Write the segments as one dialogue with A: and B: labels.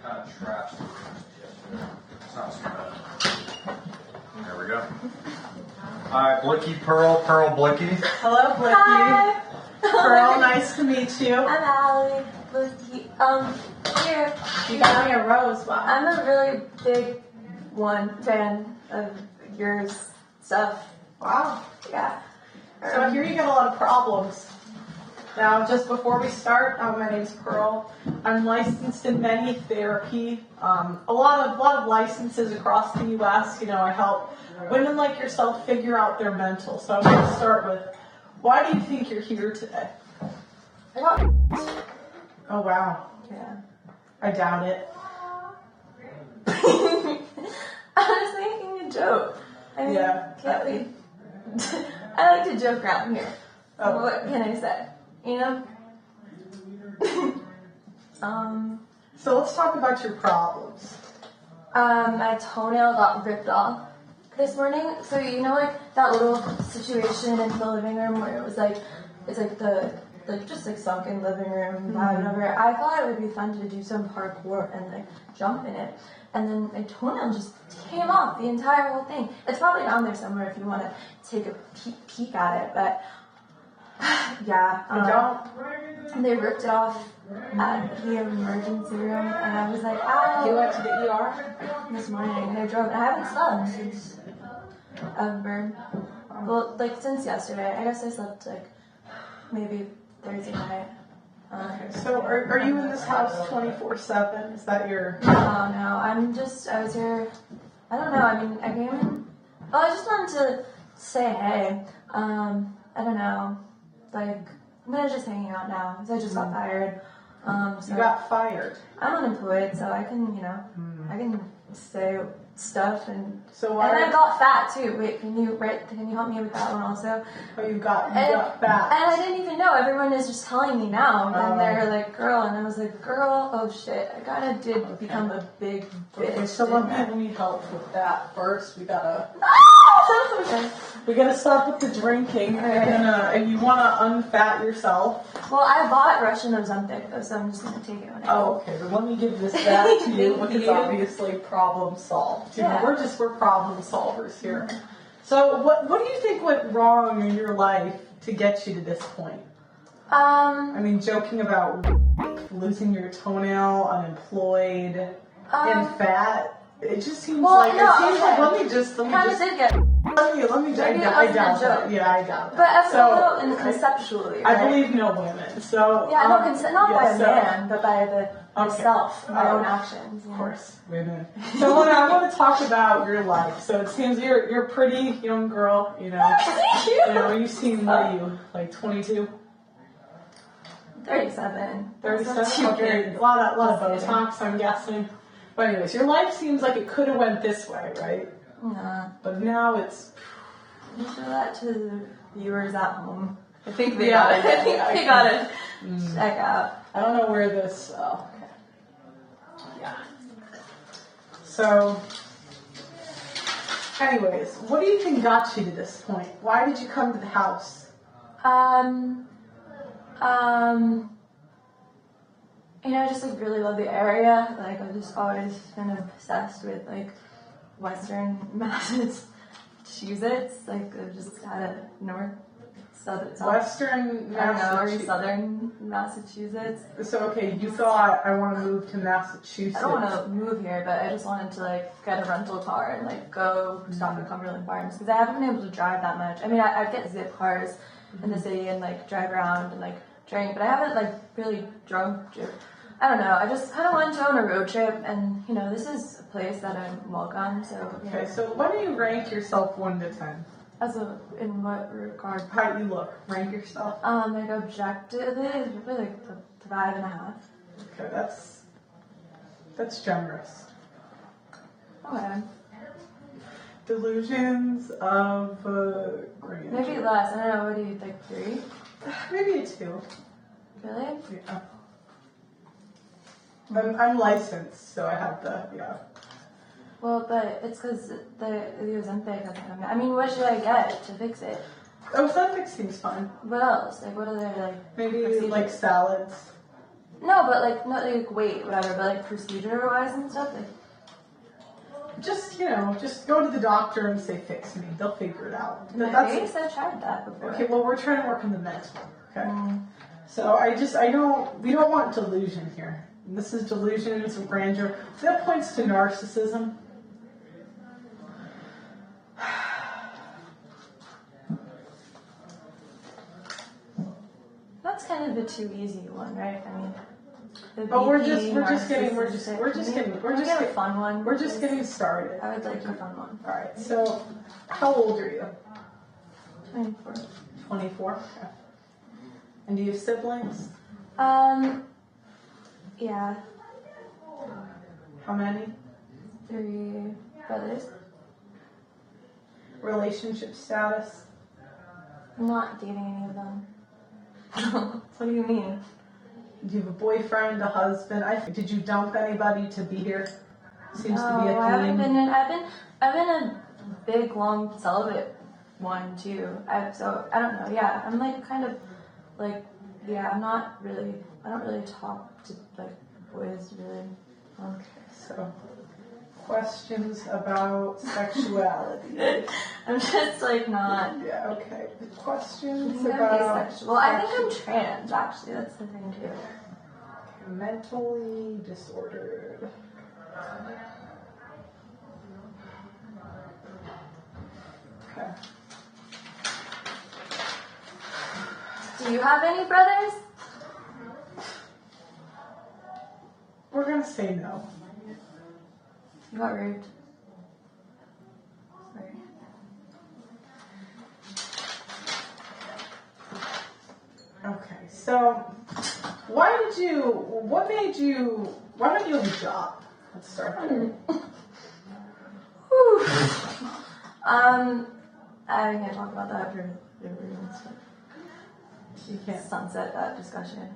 A: kind of trashed yesterday. It's not too bad. There we go. Hi, Blicky Pearl, Pearl Blicky.
B: Hello, Blicky.
C: Hi.
B: Pearl, nice to meet you.
C: I'm Allie. Blicky. Here.
B: You got me a rose. Wow.
C: I'm a really big fan of your stuff.
B: Wow.
C: Yeah.
B: So I hear you got a lot of problems. Now, just before we start, my name's Pearl. I'm licensed in many therapy. A lot of licenses across the U.S. You know, I help women like yourself figure out their mental. So I'm going to start with, why do you think you're here today?
C: I got.
B: Oh wow.
C: Yeah.
B: I doubt it.
C: I was making a joke. I mean,
B: Yeah.
C: can't we? I like to joke around here.
B: Oh.
C: What can I say? You know?
B: So let's talk about your problems.
C: My toenail got ripped off this morning. So you know, like that little situation in the living room where it was like, it's like the just like sunken living room, whatever. I thought it would be fun to do some parkour and like jump in it, and then my toenail just came off the entire whole thing. It's probably down there somewhere if you want to take a peek at it, but yeah. They ripped it off at the emergency room, and I was like, ow.
B: You went to the ER?
C: This morning, and I drove, and I haven't slept since ever. Well, like since yesterday. I guess I slept like maybe Thursday night.
B: Okay. So are you in this house 24/7? Is that your?
C: No, I was here. I don't know. I mean, I came in. Oh, I just wanted to say hey. I don't know. Like, I'm gonna just hanging out now because I just got fired. So
B: You got fired.
C: I'm unemployed, so I can, I can say stuff and.
B: So
C: And I got fat too. Wait, can you help me with that one also?
B: Oh, you got fat.
C: And I didn't even know. Everyone is just telling me now, and they're like, "Girl," and I was like, "Girl, oh shit!" I kind of did become a big bitch.
B: Okay, so let me help with that first. We gotta
C: Okay.
B: stop with the drinking, and you wanna unfat yourself.
C: Well, I bought Russian Ozempic though, so I'm just gonna take it when I
B: Oh, okay. Then let me give this back to you
C: Thank
B: because
C: you.
B: obviously problem solved. You know,
C: Yeah.
B: we're problem solvers here. So what do you think went wrong in your life to get you to this point? I mean, joking about losing your toenail, unemployed, and fat. It just seems like
C: no,
B: it seems like
C: okay.
B: let me just
C: kind of did get.
B: I doubt
C: joke.
B: that. Yeah, I doubt that.
C: But as
B: So,
C: a little conceptually, right?
B: I believe no women. So
C: Yeah, no, not by a
B: so-
C: man, but by myself, my own actions.
B: Of course, women. So I want to talk about your life. So it seems you're a pretty young girl. You know,
C: Thank you.
B: you know, you seem what are you like 22?
C: 37.
B: 37? Okay, a lot of Botox, I'm guessing. But anyways, your life seems like it could have went this way, right?
C: Nah.
B: But now it's.
C: You show that to the viewers at home. I think they
B: Yeah,
C: got it. I think
B: yeah,
C: they got it. Check out.
B: I don't know where this. Oh, okay. Yeah. So, anyways, what do you think got you to this point? Why did you come to the house?
C: I just like really love the area. Like I've just always been obsessed with like Western Massachusetts. Like I've just had a
B: Western Massachusetts.
C: Southern Massachusetts.
B: So okay, you thought I want to move to Massachusetts.
C: I don't want to move here, but I just wanted to like get a rental car and like go stop at Cumberland Farms because I haven't been able to drive that much. I mean, I get zip cars in the city and like drive around and like drink, but I haven't like really drunk. I don't know. I just kind of wanted to go on a road trip, and this is a place that I'm welcome. So
B: Okay, so what do you rank yourself 1 to 10?
C: In what regard?
B: How do you look? Rank yourself.
C: Like objectively, it's probably like the 5.5.
B: Okay, that's generous.
C: Okay.
B: Delusions of grandeur.
C: Maybe less. I don't know. What do you think? 3?
B: Maybe a 2.
C: Really?
B: Yeah. I'm licensed, so I have yeah.
C: Well, but it's because the Ozempic hasn't come out. I mean, what should I get to fix it?
B: Ozempic seems fun.
C: What else? Like, what are they like?
B: Maybe
C: procedures?
B: like salads.
C: No, but like not like weight, whatever, but like procedure wise and stuff. Like
B: Just, just go to the doctor and say, fix me. They'll figure it out.
C: my face, I've tried that before.
B: Okay, well, we're trying to work on the next one, okay? So we don't want delusion here. This is delusions of grandeur. That points to narcissism.
C: That's kind of a too easy one, right? I mean,
B: But we're just getting
C: fun one.
B: We're just getting started.
C: I would like a fun one.
B: All right. So, how old are you?
C: 24.
B: 24. Okay. And do you have siblings?
C: Yeah,
B: How many?
C: 3 brothers.
B: Relationship status?
C: I'm not dating any of them. What do you mean?
B: Do you have a boyfriend, a husband? Did you dump anybody to be here? Seems to be a
C: I haven't
B: theme.
C: been I've been a big, long celibate one too. So I don't know. Yeah, I'm like kind of like yeah. I don't really talk to like boys really.
B: Okay, so questions about sexuality.
C: I'm just like not.
B: Yeah, okay. Questions
C: I'm
B: about
C: asexual. I think I'm trans. Actually, that's the thing too.
B: mentally disordered. Okay.
C: Do you have any brothers?
B: We're gonna say no.
C: You got raped. Sorry.
B: Okay, so why don't you have a job? Let's start there.
C: Whew. I can't talk about that for different reasons.
B: You can't.
C: Sunset that discussion.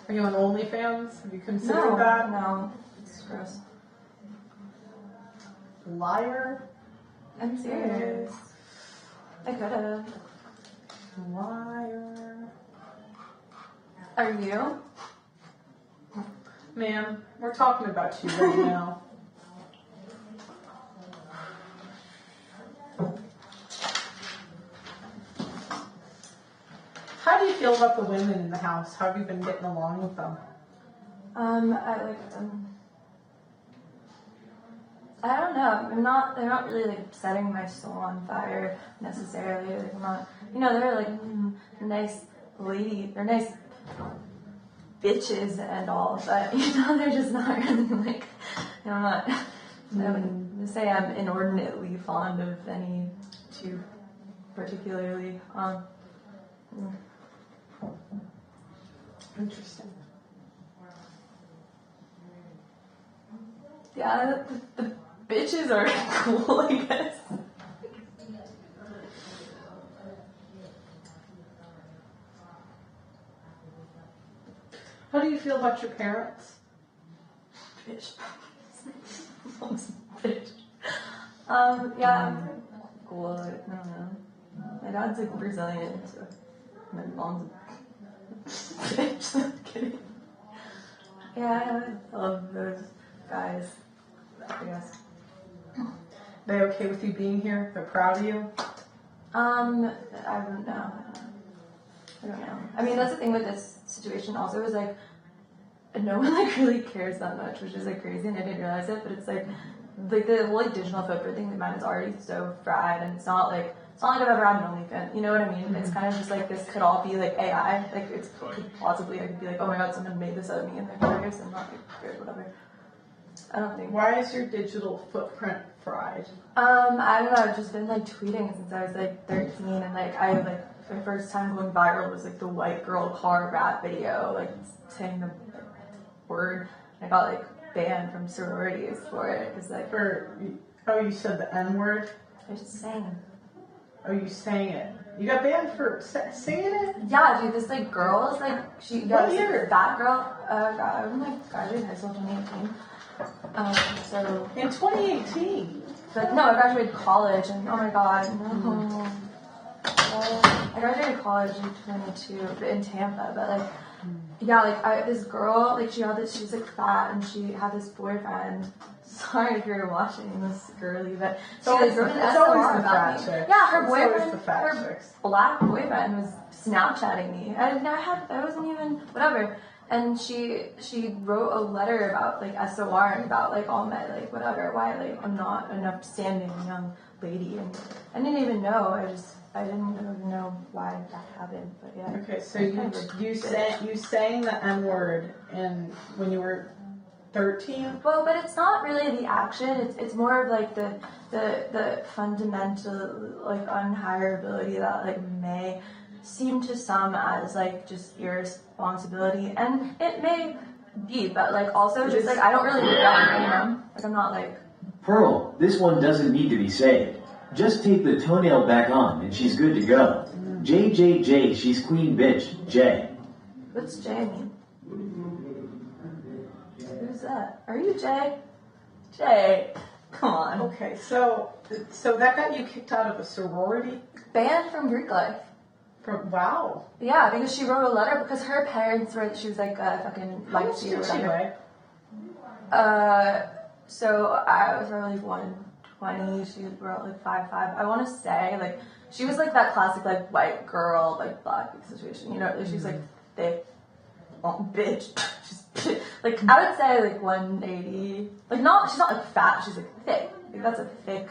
B: Are you on OnlyFans? Have you considered
C: No,
B: that?
C: no, it's gross.
B: Liar.
C: I'm serious. I could have.
B: Liar.
C: Are you?
B: Ma'am, we're talking about you right now. How do you feel about the women in the house? How have you been getting along with them?
C: I don't know. They're not really like setting my soul on fire necessarily. Like I'm not, they're like nice lady, they're nice bitches and all, but they're just not really like, I'm not, I wouldn't say I'm inordinately fond of any two particularly.
B: Interesting.
C: Yeah, the bitches are cool, I guess.
B: How do you feel about your parents?
C: Bitch. Bitch. Yeah, cool. I don't know. My dad's like Brazilian, so my mom's a bitch. I'm kidding. Yeah, I love those guys, I guess.
B: They okay with you being here? They're proud of you?
C: I don't know. I mean, that's the thing with this situation also is like, no one like really cares that much, which is like crazy, and I didn't realize it, but it's like the whole like digital footprint thing, mine is already so fried, and it's not like I've ever had an OnlyFans, you know what I mean? It's kind of just like, this could all be like AI, like it's plausibly, I could be like, oh my god, someone made this of me, and they're curious, and not like, whatever. I don't think.
B: Why is your digital footprint fried?
C: I don't know, I've just been like tweeting since I was like 13, and like my first time going viral was like the white girl car rap video, like saying the word. I got like banned from sororities for it. It's like
B: You said the N word?
C: I was just saying.
B: Oh, you sang it. You got banned for singing it?
C: Yeah, dude, this like girl is like, she
B: What
C: got
B: year?
C: that girl. God, I was like graduated high school in 2018. So
B: In 2018.
C: but no, I graduated college, and oh my god, no. I graduated college in 22 in Tampa, but like yeah, like this girl, like she was like fat and she had this boyfriend. Sorry if you're watching this girly, but she like wrote an SOR about me. Yeah, her boyfriend, her black boyfriend was Snapchatting me. I wasn't even, whatever. And she wrote a letter about like SOR and about like all my like whatever, why like I'm not an upstanding young lady, and I didn't even know. I didn't even know why that happened. But yeah.
B: Okay, so you sang the N word when you were 13?
C: Well, but it's not really the action. It's more of like the fundamental like unhireability that like may seem to some as like just irresponsibility, and it may be, but like also just like I don't really regret, you know, like I'm not like.
D: Pearl, this one doesn't need to be saved. Just take the toenail back on and she's good to go. JJJ, she's queen bitch. J.
C: What's J mean? Who's that? Are you Jay? Jay, come on.
B: Okay, so that got you kicked out of a sorority?
C: Banned from Greek life.
B: Wow.
C: Yeah, because she wrote a letter because her parents were, she was like fucking Bliccy or whatever. So I was probably like 120, she was about like 5'5". I want to say like she was like that classic like white girl like black situation, you know, like, she's like thick, bitch. She's like I would say like 180. Like not, she's not like fat, she's like thick. Like that's a thick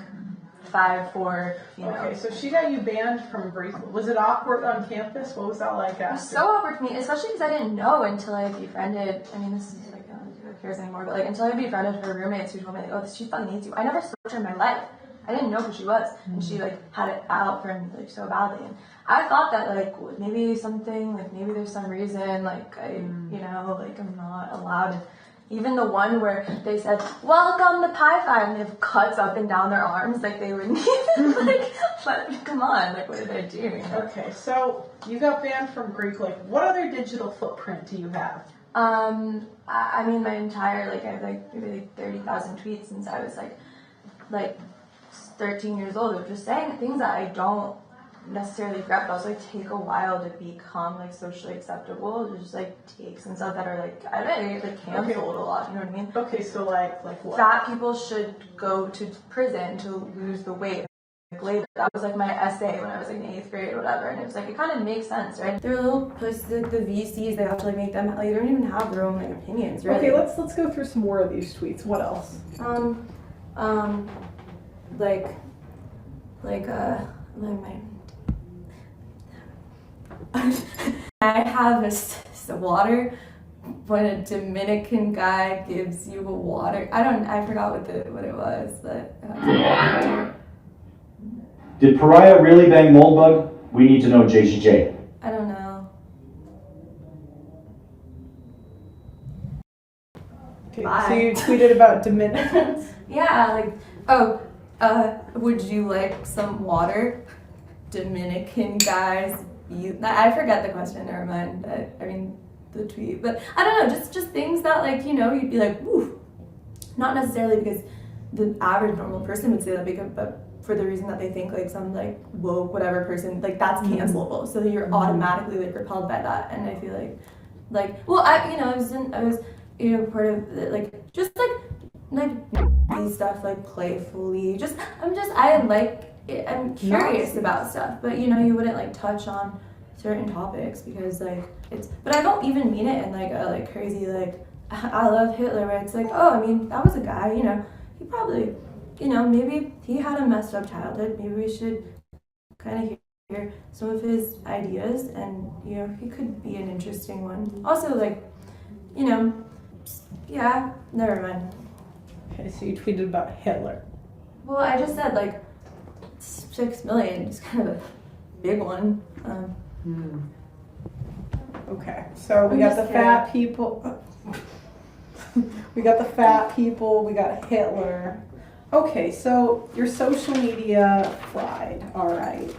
C: 5'4" female.
B: Okay, so she got you banned from Greek. Was it awkward on campus? What was that like after?
C: It was so awkward for me, especially because I didn't know until I befriended. I mean, this is like who cares anymore, but like until I befriended her roommates who told me like, oh, she fucking hates you. I never spoke to her in my life. I didn't know who she was, and she like had it out for me like so badly. And I thought that like maybe something, like maybe there's some reason like I, you know, like I'm not allowed. Even the one where they said, welcome to Pi Phi, and they have cuts up and down their arms, like they wouldn't even, like, come on, like, what are they doing?
B: Okay, so you got banned from Greek, like, what other digital footprint do you have?
C: I mean, my entire, like, I have, like, maybe, like, 30,000 tweets since I was, like, 13 years old, of just saying things that I don't necessarily regret, but also like take a while to become like socially acceptable. It just like takes and stuff that are like I don't know, like canceled a lot. You know what I mean?
B: Okay, so like what?
C: Fat people should go to prison to lose the weight. Like later, that was like my essay when I was like in 8th grade or whatever, and it was like it kind of makes sense, right? They're little places like the VCs. They have to like make them like they don't even have their own like opinions, really.
B: Okay, let's go through some more of these tweets. What else?
C: I have a water when a Dominican guy gives you a water. I forgot what it was, but
E: Did Pariah really bang Moldbug? We need to know, JCJ.
C: I don't know.
B: Okay,
C: Bye.
B: so you tweeted about Dominicans?
C: Yeah, would you like some water? Dominican guys. I forget the question, never mind. I mean, the tweet. But I don't know, just things that, like, you know, you'd be like, ooh. Not necessarily because the average normal person would say that, but for the reason that they think, like, some, like, woke whatever person, like, that's cancelable. So you're automatically, like, repelled by that. And I feel well, I was part of, like, just, these stuff, like, playfully. I'm curious about stuff, but you know, you wouldn't like touch on certain topics because like but I don't even mean it in like a like crazy like I love Hitler, where it's like, oh, I mean, that was a guy, you know, he probably, you know, maybe he had a messed up childhood, maybe we should kind of hear some of his ideas, and you know, he could be an interesting one. Also, like, you know, yeah, never mind.
B: Okay, so you tweeted about Hitler.
C: Well, I just said like 6 million, just kind of a big one.
B: Okay, so we got the fat people. We got the fat people. We got Hitler. Okay, so your social media fried. All right.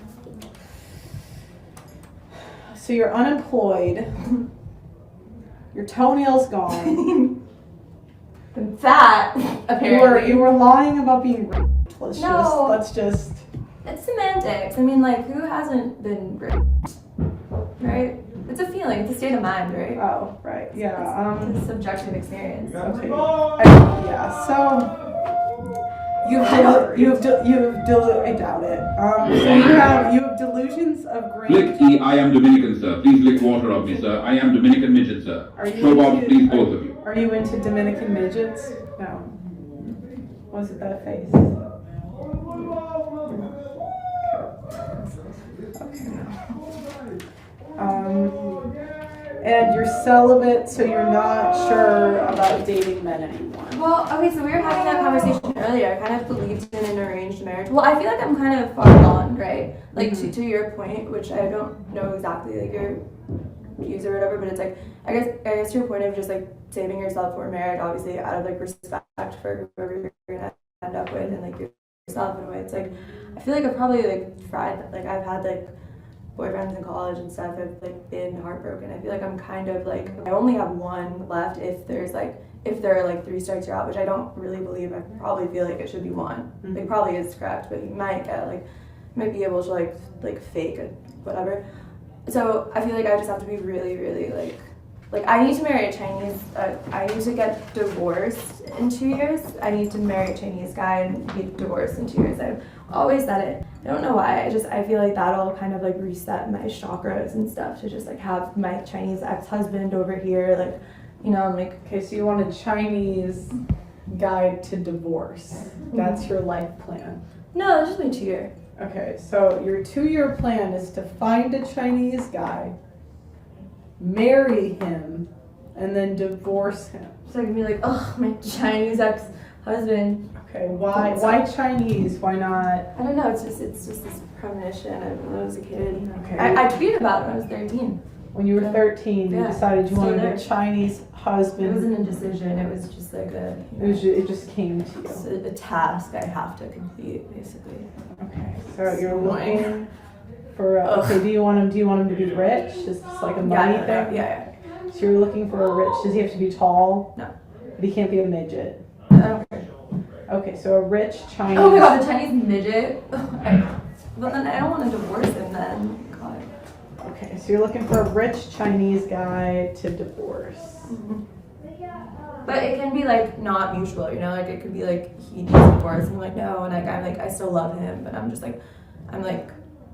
B: So you're unemployed. Your toenail's gone.
C: That apparently
B: You were lying about being raped. Let's just.
C: It's semantics. I mean, like, who hasn't been raped, right? It's a feeling. feeling. It's a state of mind, right?
B: Oh, right. Yeah.
C: It's a subjective experience.
B: Okay. Yeah. So I doubt it. So you have delusions of grandeur.
F: Bliccy, I am Dominican, sir. Please lick water of me, sir. I am Dominican midget, sir. Show Bob, please, both of you.
B: Are you into Dominican midgets? No. Was it that face? And you're celibate, so you're not sure about dating men anymore.
C: Well, okay, so we were having that conversation earlier. I kind of believed in an arranged marriage. Well, I feel like I'm kind of far gone, right? Like to your point, which I don't know exactly like your views or whatever, but it's like I guess to your point of just like saving yourself for marriage, obviously out of like respect for whoever you're gonna end up with and like yourself in a way. It's like I feel like I've probably like tried like I've had like boyfriends in college and stuff. I've like been heartbroken. I feel like I'm kind of like I only have one left if there are like 3 strikes you're out, which I don't really believe. I probably feel like it should be one. Like probably is correct, but you might get like might be able to like fake it, whatever. So I feel like I just have to be really, really like I need to marry a Chinese. I need to get divorced in 2 years. I need to marry a Chinese guy and get divorced in 2 years. I've always said it. I don't know why. I feel like that'll kind of like reset my chakras and stuff to just like have my Chinese ex-husband over here, like, you know, I'm like.
B: Okay, so you want a Chinese guy to divorce. That's your life plan.
C: No, that's just my 2 year.
B: Okay, so your 2-year plan is to find a Chinese guy, marry him, and then divorce him.
C: So I can be like, oh, my Chinese ex-husband.
B: Okay, why Chinese? Why not?
C: I don't know. It's just this premonition. When I was a kid.
B: Okay.
C: I tweeted about it when I was 13.
B: When you were 13, you decided you wanted a Chinese
C: It
B: husband.
C: wasn't a decision. It was just like
B: It just came to you.
C: it's a task I have to complete, basically.
B: Okay, so you're looking for. Okay, do you want him to be rich? Is this like a money thing?
C: Yeah.
B: So you're looking for a rich. Does he have to be tall?
C: No.
B: But he can't be a midget.
C: I don't care.
B: Okay, so a rich Chinese.
C: Oh my god, the Chinese midget. But then I don't want to divorce him then. God.
B: Okay, so you're looking for a rich Chinese guy to divorce.
C: But it can be like not mutual, you know, like it could be like he needs a divorce and I'm like no, and like I'm like I still love him, but I'm like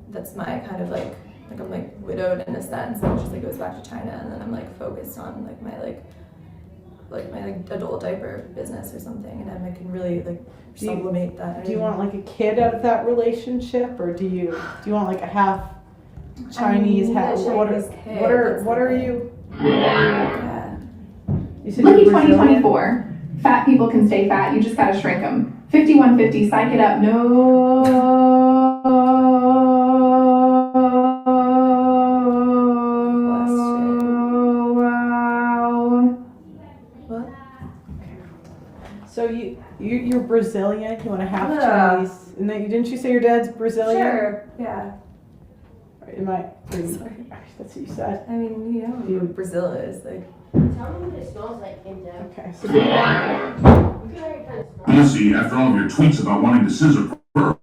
C: that's my kind of like I'm like widowed in a sense, and it just like goes back to China, and then I'm like focused on like my adult diaper business or something, and then I can really like sublimate that.
B: Do you want like a kid out of that relationship, or do you want like a half Chinese, half what are you?
C: Yeah.
B: You said
G: Lucky
B: you're Brazilian?
G: 2024. Fat people can stay fat. You just gotta shrink them. 5150. Psych it up. No. Wow.
C: What?
B: So you're Brazilian. You want a half
C: Yeah.
B: Chinese, and then didn't you say your dad's Brazilian?
C: Sure. Yeah.
B: Am I?
C: Sorry.
B: That's what you said.
C: I mean, you know what Brazil is like.
H: Tell me what it smells like in depth.
B: Okay. So
I: Bliccy, after all of your tweets about wanting to scissor Pearl,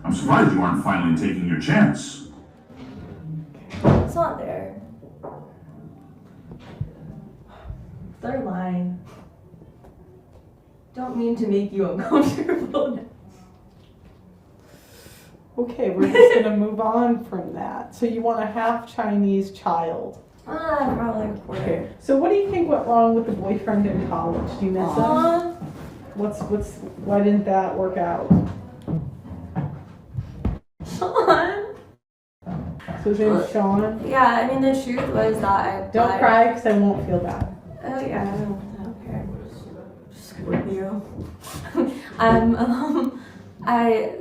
I: I'm surprised you aren't finally taking your chance.
C: It's not there. Third line. Don't mean to make you uncomfortable.
B: okay, we're just gonna move on from that. So you want a half Chinese child.
C: Probably a quarter.
B: Okay. So what do you think went wrong with the boyfriend in college? Do you miss him? Why didn't that work out?
C: Sean.
B: So his name's Sean.
C: Yeah, I mean the truth was that
B: Don't cry, because I won't feel bad.
C: Oh yeah, I don't care. Just with you.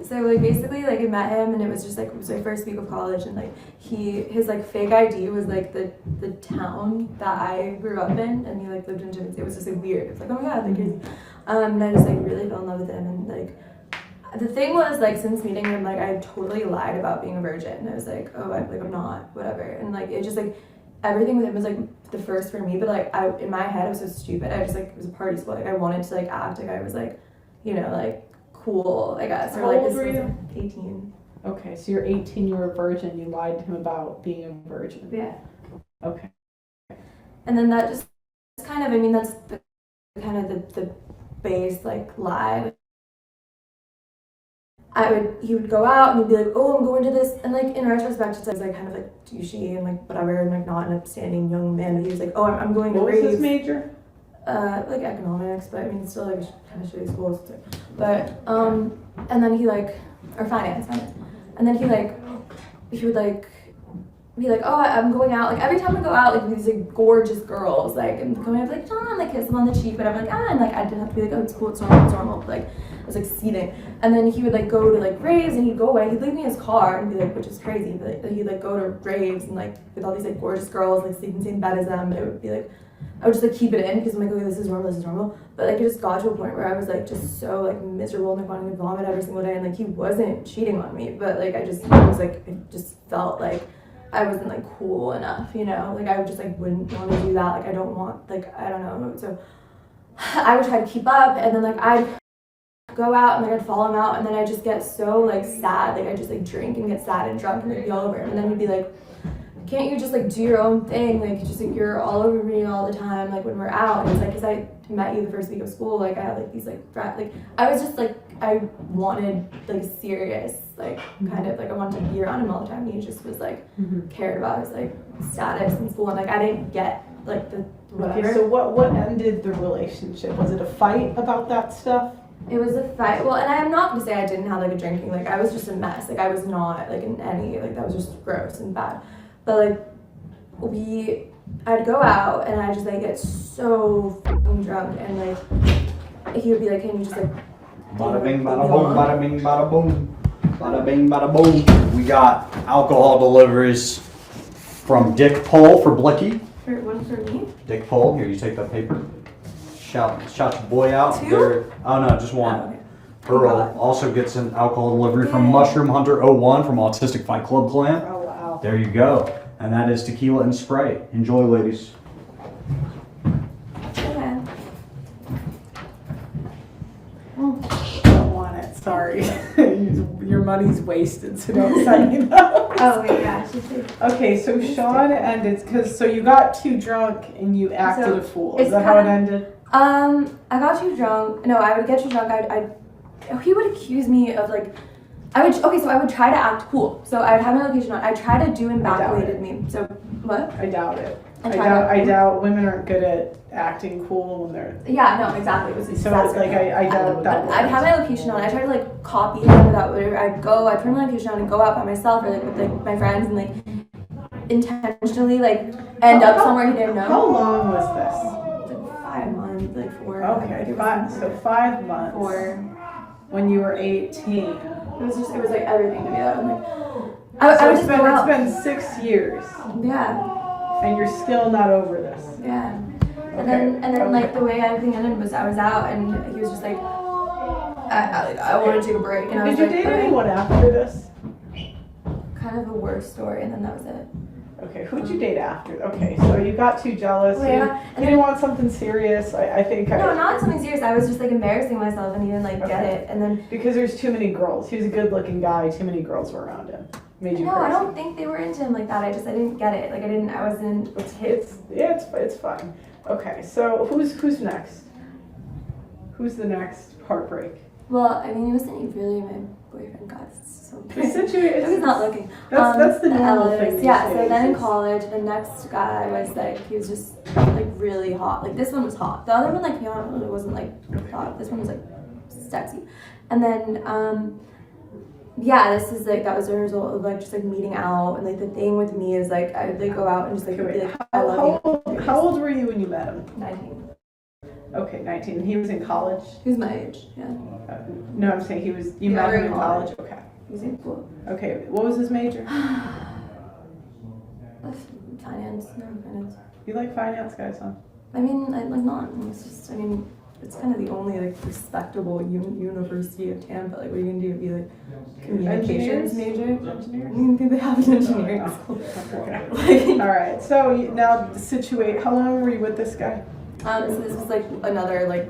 C: So like basically like I met him and it was just like it was my first week of college and like his like fake ID was like the town that I grew up in and he like lived in Jimmy. It was just like weird. It was like oh my god, like he's and I just like really fell in love with him and like the thing was like since meeting him like I totally lied about being a virgin. I was like oh I'm not whatever and like it just like everything with him was like the first for me but like I in my head I was so stupid. I just like it was a party school like I wanted to like act like I was like you know like cool, I guess. Or
B: How
C: like
B: old
C: this
B: were
C: was
B: you?
C: 18.
B: Okay, so you're 18, you were a virgin, you lied to him about being a virgin.
C: Yeah.
B: Okay.
C: And then that just kind of, I mean, that's the kind of the base like lie. He would go out and he'd be like, oh, I'm going to this, and like in retrospect it's like kind of like douchey and like whatever, and like not an upstanding young man. But he was like, oh, I'm going to
B: What was his major?
C: Like economics, but I mean it's still like kind of shitty schools. But and then he like, or finance, and then he would like be like, oh, I'm going out. Like every time I go out, like these like gorgeous girls, like and coming up like John, like kiss him on the cheek, but I'm like and like I didn't have to be like, oh, it's cool, it's normal. But, like I was like seething, and then he would like go to like raves, and he'd go away. He'd leave me his car and be like, which is crazy, but like, he'd like go to raves and like with all these like gorgeous girls, like sleep in the same bed as them, and it would be like. I would just like keep it in because I'm like, okay, this is normal. But like it just got to a point where I was like just so like miserable and like wanting to vomit every single day, and like he wasn't cheating on me, but like I was like it just felt like I wasn't like cool enough, you know? Like I would just like wouldn't want to do that. Like I don't want, like I don't know. So I would try to keep up, and then like I'd go out and like I'd follow him out, and then I just get so like sad, like I just like drink and get sad and drunk and like be all over him, and then he'd be like, can't you just like do your own thing, like just like you're all over me all the time, like when we're out. And it's like, because I met you the first week of school, like I had like these like I was just like, I wanted like serious, like kind of like I wanted to be around him all the time, and he just was like cared about his like status in school, and like I didn't get like the whatever.
B: Okay, so what ended the relationship? Was it a fight about that stuff?
C: It was a fight. Well, and I'm not gonna say I didn't have like a drinking, like I was just a mess, like I was not like in any, like that was just gross and bad. But like I'd go out and I'd just like get so fucking drunk, and like he would be like, can you just like
A: Bada bing, bada boom, bada bing, bada boom, bada bing, bada boom. We got alcohol deliveries from Dick Pole for Bliccy.
C: One for me?
A: Dick Pole, here you take that paper. Shout your boy out.
C: Two?
A: There. Oh no, just one.
C: Oh, okay.
A: Earl also gets an alcohol delivery from Mushroom Hunter 01 from Autistic Fight Club Clan.
B: Oh wow.
A: There you go. And that is tequila and Sprite. Enjoy, ladies.
C: Okay.
B: Don't want it. Sorry. Your money's wasted, so don't send me those.
C: Oh wait, yeah, I should say.
B: Okay, so Sean ended because so you got too drunk and you acted
C: So,
B: a fool.
C: it's
B: Is that how it
C: kinda-
B: ended?
C: I got too drunk. No, I would get too drunk. He would accuse me of like, so I would try to act cool. So I would have my location on. I'd try to do him backlighted me. So what?
B: I doubt it.
C: I
B: I
C: tried
B: doubt women aren't good at acting cool when they're.
C: Yeah, no, exactly. It was
B: So it's
C: that's
B: like I doubt that.
C: I'd have my location on. I try to like copy him without whatever. I'd turn my location on and go out by myself or like with like my friends and like intentionally like end up somewhere he didn't know.
B: How long was this?
C: Like 5 months, like 4.
B: Okay, 5 months.
C: 4.
B: When you were 18.
C: It was like everything to me. That was like,
B: So
C: I would
B: it's
C: just go out.
B: been 6 years,
C: Yeah,
B: and you're still not over this.
C: yeah. And
B: Okay.
C: then like the way everything ended was I was out and he was just like, I want to take a break. And I was
B: Did you
C: like,
B: date
C: okay.
B: anyone after this?
C: Kind of a worse story, and then that was it.
B: Okay, who'd you date after? Okay, so you got too jealous.
C: Well,
B: you,
C: yeah,
B: you didn't want something serious. I think.
C: No, not something serious. I was just like embarrassing myself and he didn't like get
B: Okay.
C: it. And then
B: Because there's too many girls. He was a good-looking guy. Too many girls were around him. Made you
C: no,
B: crazy.
C: I don't think they were into him like that. I didn't get it. Like I wasn't.
B: It's fine. Okay, so who's next? Who's the next heartbreak?
C: Well, I mean, he wasn't really my boyfriend. God, it's so
B: The situation.
C: I was not looking.
B: That's the normal
C: LOs.
B: thing these
C: Yeah, so
B: days
C: then in
B: is-
C: college, the next guy was like, he was just like really hot. Like this one was hot. The other one, like, it wasn't like hot. This one was like sexy. And then, yeah, this is like, that was a result of like just like meeting out. And like the thing with me is like, I would like go out and just like be like, I love you.
B: How old were you when you met him?
C: 19.
B: Okay, 19. And he was in college?
C: He was my age, yeah.
B: No, I'm saying you
C: Yeah,
B: met
C: we're
B: him
C: in
B: in college? Okay.
C: He was in school.
B: Okay, what was his major?
C: Finance, no, finance.
B: You like finance guys, huh?
C: I mean, I like not. It's just, I mean, it's kind of the only like respectable university of Tampa. Like, what are you gonna do? Be like communications major?
B: Engineers?
C: I don't think they have an engineering
B: Oh,
C: school.
B: okay. All right. So now the situate. How long were you with this guy?
C: So this was like another like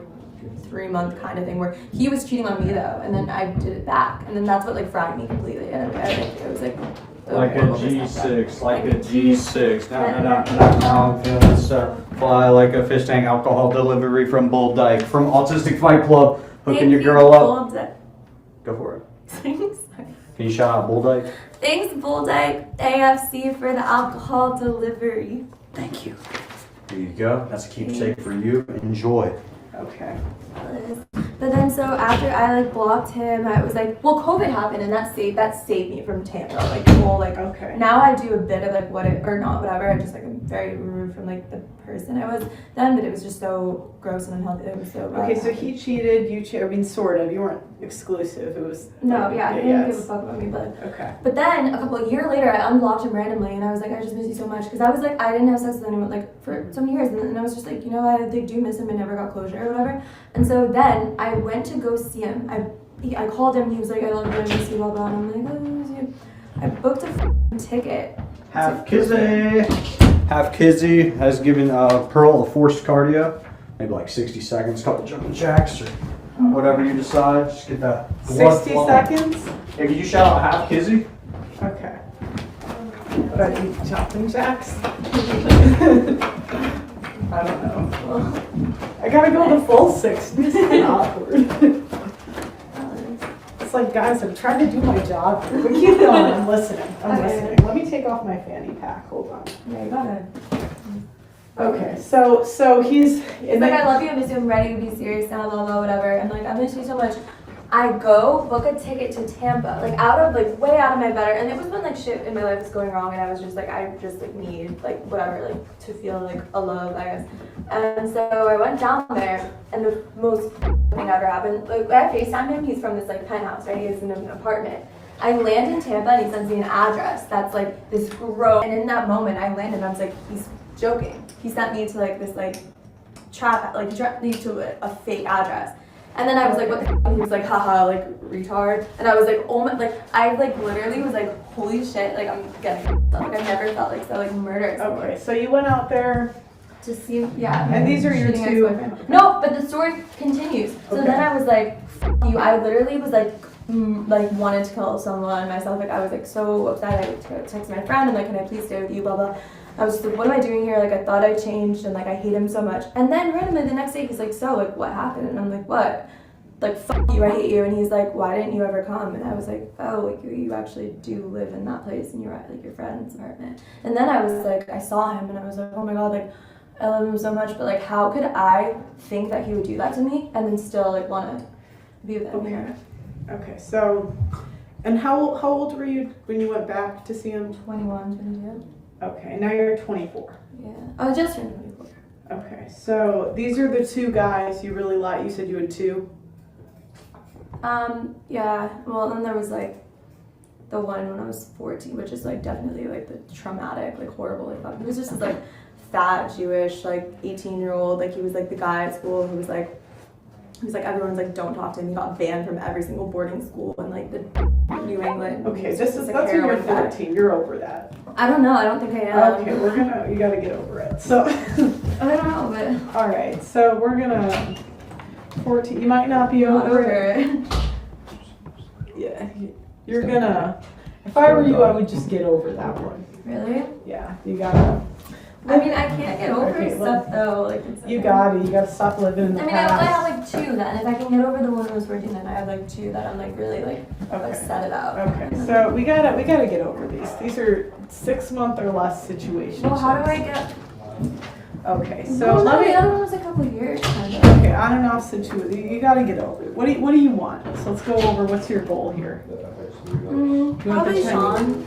C: 3-month kind of thing where he was cheating on me though, and then I did it back, and then that's what like fried me completely. And I think it was like
A: Like a
C: horrible stuff.
A: G6, like a G6. Now I'm feeling so fly like a fish tank. Alcohol delivery from Bull Dyke, from Autistic Fight Club, hooking your girl up. Go for it.
C: Thanks.
A: Can you shout out Bull Dyke?
C: Thanks, Bull Dyke AFC, for the alcohol delivery.
A: Thank you. There you go. That's a keepsake for you. Enjoy.
B: Okay.
C: But then so after I like blocked him, I was like, well, COVID happened and that saved me from Tampa. Like whole like
B: Okay.
C: now I do a bit of like or not whatever. I just like I'm very removed from like the person I was then, but it was just so gross and unhealthy. It was so bad.
B: Okay, so he cheated, you cheated. I mean, sort of. You weren't exclusive. It was.
C: No, yeah, he didn't give a
B: yes.
C: fuck about me, but
B: Okay.
C: But then a couple of years later, I unblocked him randomly, and I was like, I just miss you so much, because I was like, I didn't have sex with anyone like for so many years, and then I was just like, you know, I like, do miss him and never got closure or whatever. And so then I went to go see him. I called him. He was like, I love you, I miss you, blah blah. And I'm like, oh, I miss you. I booked a ticket.
A: Half Kizzy has given Pearl a forced cardio, maybe like 60 seconds, couple jumping jacks or whatever you decide. Just get that blood
B: 60
A: flowing.
B: seconds?
A: Yeah, can you shout out Half Kizzy?
B: Okay. But you jumping jacks? I don't know. I gotta go the full 60. It's kind of awkward. It's like, guys, I'm trying to do my job. But keep going. I'm listening. I'm listening. Let me take off my fanny pack. Hold on.
C: Yeah, go ahead.
B: Okay, so he's
C: It's like, I love you, I miss you, I'm ready to be serious now, blah blah whatever. I'm like, I miss you so much. I go book a ticket to Tampa, like out of like way out of my better, and it was when like shit in my life was going wrong, and I was just like, I just like need like whatever, like to feel like a love, I guess. And so I went down there, and the most thing ever happened. Like when I FaceTimed him, he's from this like penthouse, right? He has an apartment. I land in Tampa, and he sends me an address that's like this gross. And in that moment, I landed, and I was like, he's joking. He sent me to like this like trap, like he trapped me to a fake address. And then I was like, what the f-? And he was like, haha, like retard. And I was like, oh my, like I like literally was like, holy shit, like I'm getting like I never felt like so like murdered.
B: okay. So you went out there
C: To see, yeah.
B: and these are your
C: Shooting
B: two.
C: ex-boyfriend. No, but the story continues. So
B: Okay.
C: then I was like, f- you. I literally was like wanted to kill someone myself. Like I was like so upset. I texted my friend and like, can I please stay with you? Blah blah. I was just like, what am I doing here? Like I thought I changed and like I hate him so much. And then randomly the next day he's like, so like what happened? And I'm like, what? Like fuck you, I hate you. And he's like, why didn't you ever come? And I was like, oh, like you actually do live in that place and you're at like your friend's apartment. And then I was like, I saw him and I was like, oh my god, like I love him so much, but like how could I think that he would do that to me and then still like want to be with him?
B: Okay. Okay. So, and how old were you when you went back to see him?
C: 21, 22.
B: Okay. Now you're 24.
C: Yeah. I was just turned 24.
B: Okay. So these are the two guys you really like. You said you had two.
C: Yeah, well, then there was like the one when I was 14, which is like definitely like the traumatic, like horrible, like fuck. He was just this like fat Jewish, like 18-year-old, like he was like the guy at school who was like, everyone's like, don't talk to him. He got banned from every single boarding school in like the New England.
B: Okay,
C: He was
B: that's
C: just,
B: when
C: like,
B: you're
C: heroin guy.
B: 14. You're over that.
C: I don't know, I don't think I am.
B: Okay, you gotta get over it. So,
C: I don't know, but
B: all right. So we're gonna 14. You might not be
C: I'm not
B: over
C: over
B: it.
C: it.
B: Yeah, you're gonna. If I were you, I would just get over that one.
C: Really?
B: Yeah, you gotta.
C: I mean, I can't get over
B: Okay,
C: stuff though. Like it's
B: You
C: okay.
B: you gotta stop living in the
C: I mean, I only
B: past.
C: have like two then. If I can get over the one who was 14, then I have like two that I'm like really like
B: Okay.
C: set it out.
B: Okay, so we gotta get over these. These are 6-month or less situations.
C: Well, how do I get?
B: Okay, so
C: No,
B: let
C: the
B: me.
C: other one was a couple years kind of.
B: Okay, on and off situation. You gotta get over it. What do you want? So let's go over. What's your goal here? You want
C: Probably
B: the
C: Sean,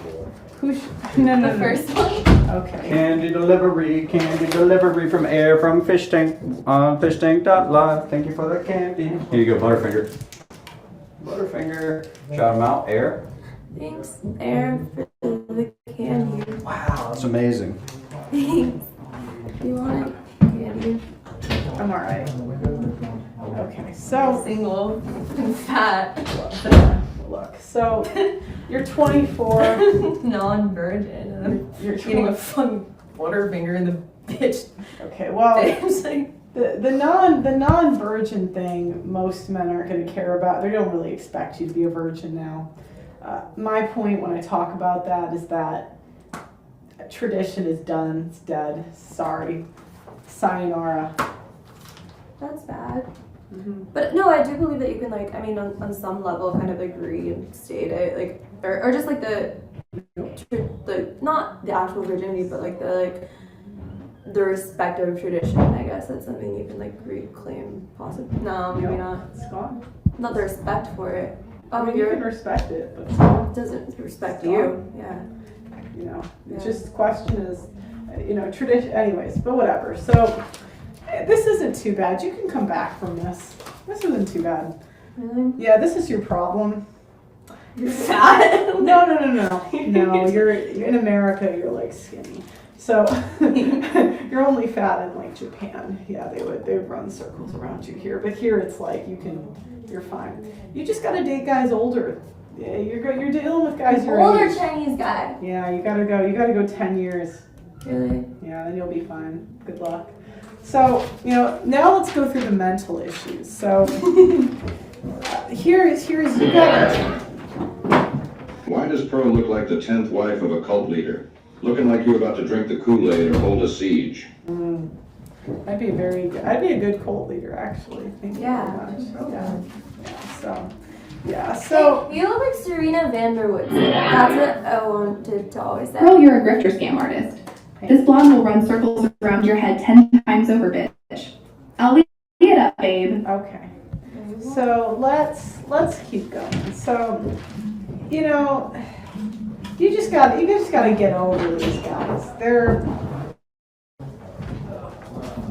B: Who's? No.
C: the first one.
B: Okay.
A: Candy delivery from air from Fish Tank on fishtank.live. Thank you for the candy. Here you go, Butterfinger. Butterfinger. Shout him out, Air.
C: Thanks, Air, for the candy.
A: Wow, that's amazing.
C: Thanks. You want it? Candy.
B: I'm all right. Okay, so
C: Single and fat.
B: look. So you're 24.
C: Non-virgin.
B: You're
C: Eating a fucking Butterfinger in the bitch.
B: Okay, well.
C: It's like,
B: The non-virgin thing, most men aren't going to care about. They don't really expect you to be a virgin now. my point when I talk about that is that tradition is done. It's dead. Sorry. Sayonara.
C: That's bad.
B: Mm-hmm.
C: But no, I do believe that you can, like, I mean, on some level, kind of agree and state it, like, or just like the not the actual virginity, but like the respect of tradition. I guess that's something you can like reclaim. Possibly. No, maybe not.
B: It's gone.
C: Not the respect for it.
B: I mean, you can respect it, but
C: It doesn't respect
B: It's
C: you. Yeah.
B: you know, it's
C: Yeah.
B: just the question is, tradition. Anyways, but whatever. So this isn't too bad. You can come back from this. This isn't too bad.
C: Really?
B: Yeah, this is your problem.
C: You're fat.
B: No. No, you're in America. You're like skinny. So you're only fat in like Japan. Yeah, they would run circles around you here. But here it's like you're fine. You just gotta date guys older. Yeah, you're dealing with guys your
C: Older
B: age.
C: Chinese guy.
B: Yeah, you gotta go 10 years.
C: Really?
B: Yeah, then you'll be fine. Good luck. So, now let's go through the mental issues. So here's you got.
J: Why does Pearl look like the 10th wife of a cult leader? Looking like you're about to drink the Kool-Aid or hold a siege.
B: I'd be a good cult leader, actually. Thank you
C: Yeah.
B: very much. So
C: Hey, you look like Serena Vanderwood. That's what I wanted to always say.
G: Girl, you're a grifter scam artist. This blonde will run circles around your head 10 times over, bitch. I'll leave it up, babe.
B: okay. So let's keep going. So, you just gotta get over these guys. They're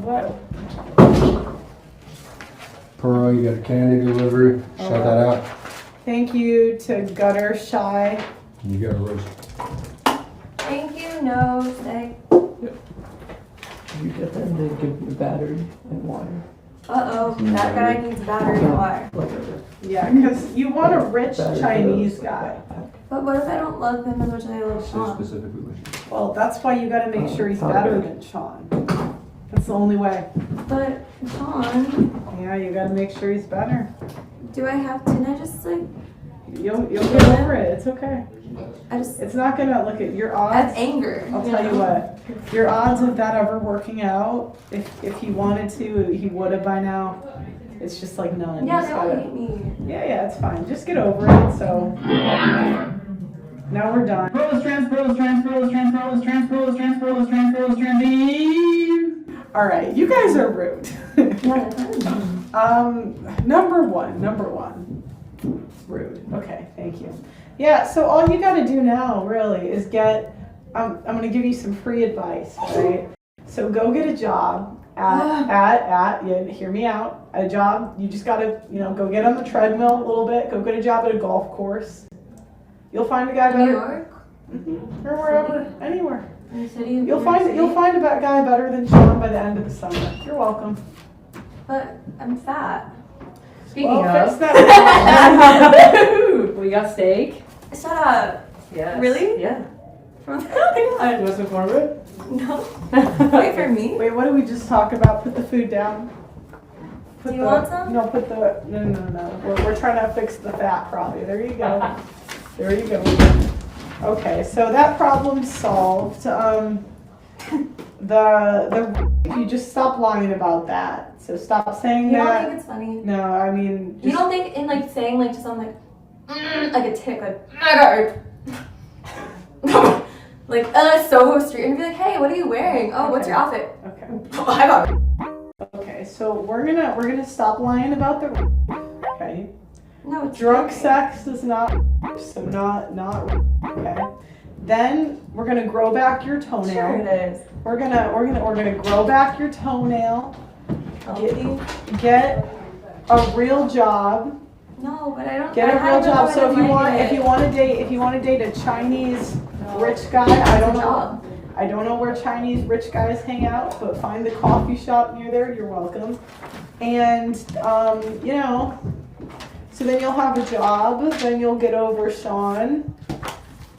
B: what?
K: Pearl, you got a candy delivery. Shut that out.
B: Thank you to Gutter Shy.
K: You got a roast.
C: Thank you, no, thank.
L: You get them to give you battery and water.
C: Uh-oh, that guy needs battery and wire.
B: Yeah, because you want a rich Chinese guy.
C: But what if I don't love him as much as I love
K: Say
C: Sean?
K: specifically what you
B: Well, that's why you gotta make sure he's better than Sean. That's the only way.
C: But Sean,
B: Yeah, you gotta make sure he's better.
C: can I just like,
B: You'll get over it. It's okay.
C: it's
B: not gonna look at your
C: I have
B: odds.
C: anger.
B: I'll tell you what. Your odds of that ever working out, if he wanted to, he would have by now. It's just like none.
C: Yeah,
B: You
C: they
B: just
C: all
B: gotta-
C: hate me.
B: Yeah, it's fine. Just get over it. So now we're done. All right, you guys are rude. Number one. Rude. Okay, thank you. Yeah, so all you gotta do now really is I'm gonna give you some free advice, right? So go get a job hear me out, a job, you just gotta, go get on the treadmill a little bit, go get a job at a golf course. You'll find a guy better.
C: New York?
B: Or wherever, anywhere.
C: In the city?
B: You'll find a guy better than Sean by the end of the summer. You're welcome.
C: But I'm fat.
L: Speaking
B: Well, fix
L: of,
B: that.
L: we got steak.
C: Shut up.
L: Yes.
C: Really?
L: Yeah.
C: Oh my God.
L: You want some cornbread?
C: No. Wait for me?
B: Wait, what did we just talk about? Put the food down.
C: Do you want some?
B: No, no. We're trying to fix the fat probably. There you go. There you go. Okay, so that problem's solved. You just stop lying about that. So stop saying
C: You
B: that.
C: don't think it's funny?
B: No, I mean.
C: You don't think in like saying like to someone like a tick, like I got raped. Like Soho Street and be like, hey, what are you wearing? Oh, what's your outfit?
B: Okay.
C: I got raped.
B: Okay, so we're gonna stop lying about the. Okay.
C: No, it's
B: Drunk
C: okay.
B: sex is not. So not. Okay. Then we're gonna grow back your toenail.
C: Sure it is.
B: We're gonna grow back your toenail.
C: Healthy?
B: Get a real job.
C: No, but I don't.
B: Get
C: I
B: a real
C: haven't
B: job. So if you
C: like
B: want
C: it.
B: to date a Chinese rich guy, I don't know where Chinese rich guys hang out, but find the coffee shop near there. You're welcome. And so then you'll have a job. Then you'll get over Sean.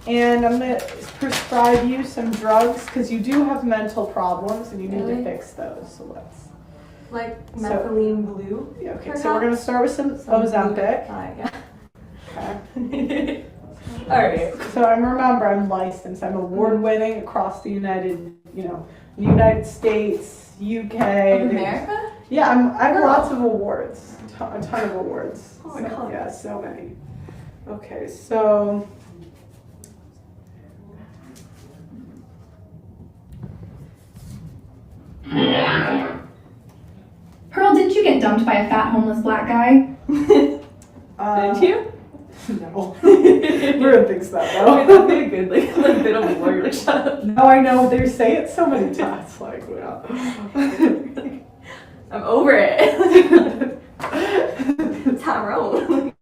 B: And I'm gonna prescribe you some drugs because you do have mental problems and you need to
C: Really?
B: fix those. So let's.
C: Like methylene blue.
B: Yeah, okay, so we're gonna start with some Ozempic.
C: Yeah.
B: Okay.
C: All right.
B: So remember, I'm licensed. I'm award winning across the United States, UK.
C: America?
B: Yeah, I have lots of awards. A ton of awards.
C: Oh my God.
B: Yeah, so many. Okay, so.
G: Pearl, didn't you get dumped by a fat homeless black guy?
C: Did you?
B: No. Ruben thinks that though.
C: That'd be a good like bit of war. Like, shut up.
B: No, I know. They say it so many times. Like, yeah.
C: I'm over it. Tyrone.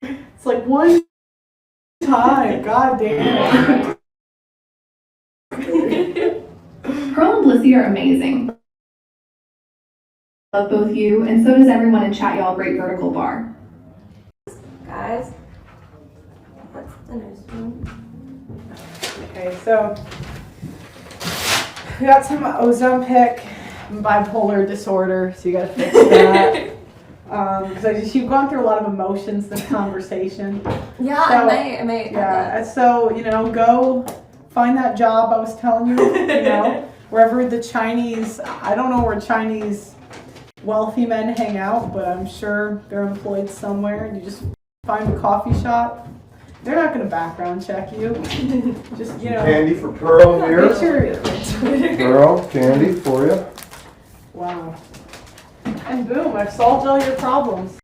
B: It's like one time. God damn.
G: Pearl and Bliccy are amazing. Love both you, and so does everyone in Chat Y'all Great Vertical Bar.
C: Guys, what's the news room?
B: Okay, so we got some Ozempic and bipolar disorder, so you gotta fix that. Because you've gone through a lot of emotions this conversation.
C: Yeah,
B: So,
C: I might.
B: Yeah, so go find that job I was telling you. Wherever the Chinese, I don't know where Chinese wealthy men hang out, but I'm sure they're employed somewhere. And you just find a coffee shop. They're not going to background check you. Just
K: Candy for Pearl here.
B: make sure.
K: Pearl, candy for you.
B: Wow. And boom, I've solved all your problems.